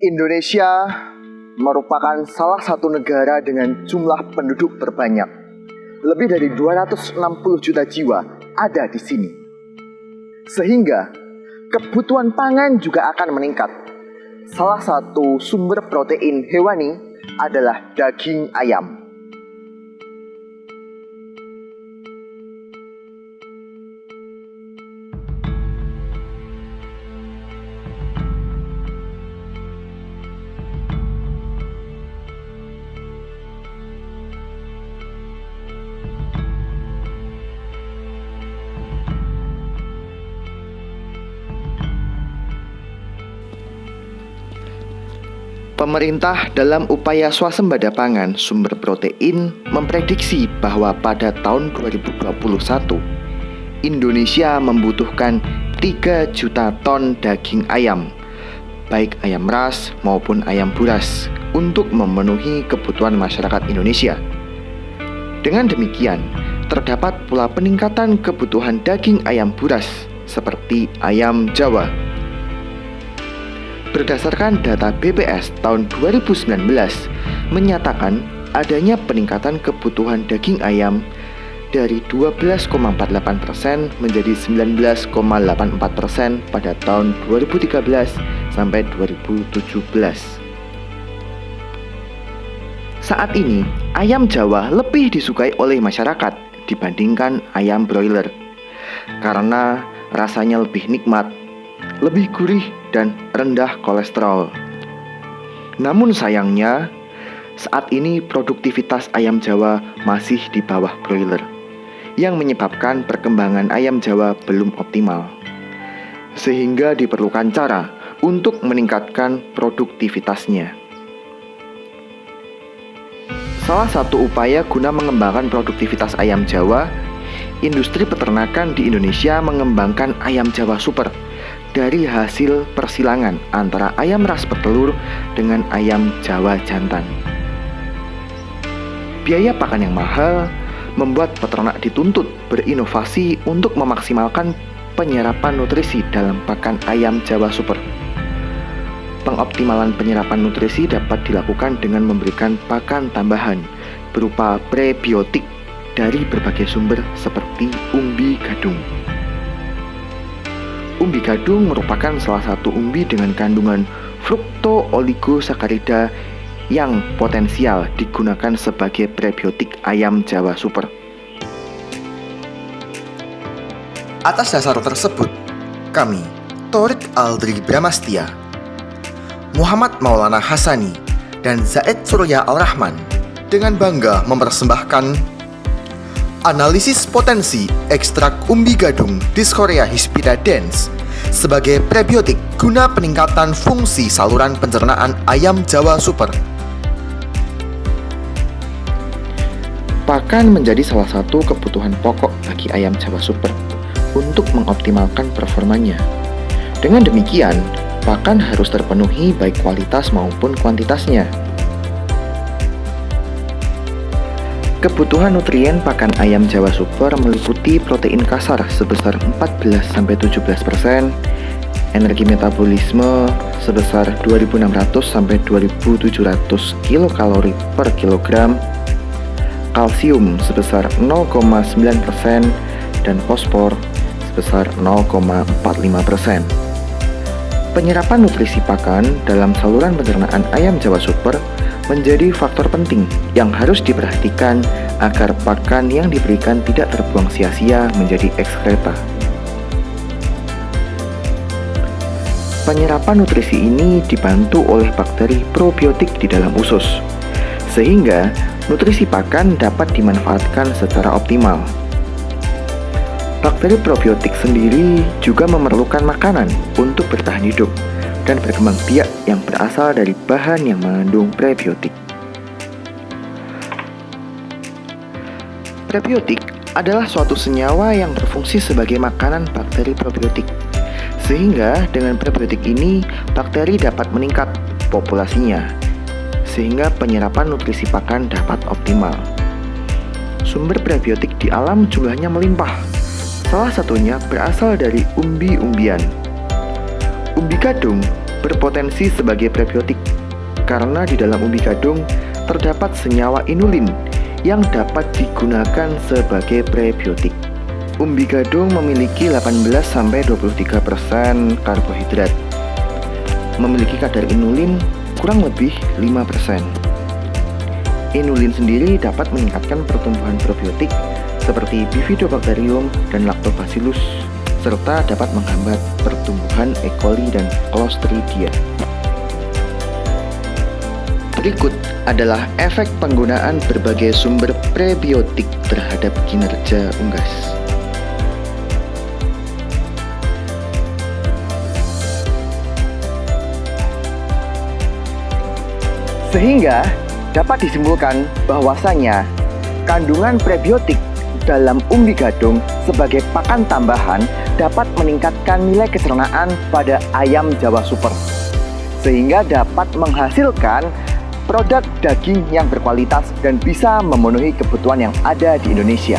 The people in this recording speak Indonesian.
Indonesia merupakan salah satu negara dengan jumlah penduduk terbanyak. Lebih dari 260 juta jiwa ada di sini. Sehingga kebutuhan pangan juga akan meningkat. Salah satu sumber protein hewani adalah daging ayam. Pemerintah dalam upaya swasembada pangan sumber protein memprediksi bahwa pada tahun 2021 Indonesia membutuhkan 3 juta ton daging ayam, baik ayam ras maupun ayam buras, untuk memenuhi kebutuhan masyarakat Indonesia. Dengan demikian, terdapat pula peningkatan kebutuhan daging ayam buras seperti ayam Jawa. Berdasarkan data BPS tahun 2019 menyatakan adanya peningkatan kebutuhan daging ayam dari 12,48% menjadi 19,84% pada tahun 2013 sampai 2017. Saat ini, ayam Jawa lebih disukai oleh masyarakat dibandingkan ayam broiler karena rasanya lebih nikmat, lebih gurih dan rendah kolesterol. Namun sayangnya, saat ini produktivitas ayam Jawa masih di bawah broiler, yang menyebabkan perkembangan ayam Jawa belum optimal. Sehingga diperlukan cara untuk meningkatkan produktivitasnya. Salah satu upaya guna mengembangkan produktivitas ayam Jawa, industri peternakan di Indonesia mengembangkan ayam Jawa Super dari hasil persilangan antara ayam ras petelur dengan ayam Jawa jantan. Biaya pakan yang mahal membuat peternak dituntut berinovasi untuk memaksimalkan penyerapan nutrisi dalam pakan ayam Jawa Super. Pengoptimalan penyerapan nutrisi dapat dilakukan dengan memberikan pakan tambahan berupa prebiotik dari berbagai sumber seperti umbi gadung. Umbi gadung merupakan salah satu umbi dengan kandungan frukto-oligosakarida yang potensial digunakan sebagai prebiotik ayam Jawa Super. Atas dasar tersebut, kami, Thorik Aldri Bramastia, Muhammad Maulana Hasani, dan Zaid Surya Al-Rahman dengan bangga mempersembahkan analisis potensi ekstrak umbi gadung Dyschorhea hispida dens sebagai prebiotik guna peningkatan fungsi saluran pencernaan ayam Jawa Super. Pakan menjadi salah satu kebutuhan pokok bagi ayam Jawa Super untuk mengoptimalkan performanya. Dengan demikian, pakan harus terpenuhi baik kualitas maupun kuantitasnya. Kebutuhan nutrien pakan ayam Jawa Super meliputi protein kasar sebesar 14-17%, energi metabolisme sebesar 2.600-2.700 kilokalori per kilogram, kalsium sebesar 0,9%, dan fosfor sebesar 0,45%. Penyerapan nutrisi pakan dalam saluran pencernaan ayam Jawa Super menjadi faktor penting yang harus diperhatikan agar pakan yang diberikan tidak terbuang sia-sia menjadi ekskreta. Penyerapan nutrisi ini dibantu oleh bakteri probiotik di dalam usus, sehingga nutrisi pakan dapat dimanfaatkan secara optimal. Bakteri probiotik sendiri juga memerlukan makanan untuk bertahan hidup dan berkembang biak yang berasal dari bahan yang mengandung prebiotik. Prebiotik adalah suatu senyawa yang berfungsi sebagai makanan bakteri probiotik. Sehingga dengan prebiotik ini, bakteri dapat meningkat populasinya, sehingga penyerapan nutrisi pakan dapat optimal. Sumber prebiotik di alam jumlahnya melimpah. Salah satunya berasal dari umbi-umbian. Umbi gadung berpotensi sebagai prebiotik karena di dalam umbi gadung terdapat senyawa inulin yang dapat digunakan sebagai prebiotik. Umbi gadung memiliki 18-23% karbohidrat. Memiliki kadar inulin kurang lebih 5%. Inulin sendiri dapat meningkatkan pertumbuhan probiotik seperti Bifidobacterium dan Lactobacillus, serta dapat menghambat pertumbuhan E. coli dan Clostridia. Berikut adalah efek penggunaan berbagai sumber prebiotik terhadap kinerja unggas. Sehingga dapat disimpulkan bahwasanya kandungan prebiotik dalam umbi gadung sebagai pakan tambahan dapat meningkatkan nilai kecernaan pada ayam Jawa Super, sehingga dapat menghasilkan produk daging yang berkualitas dan bisa memenuhi kebutuhan yang ada di Indonesia.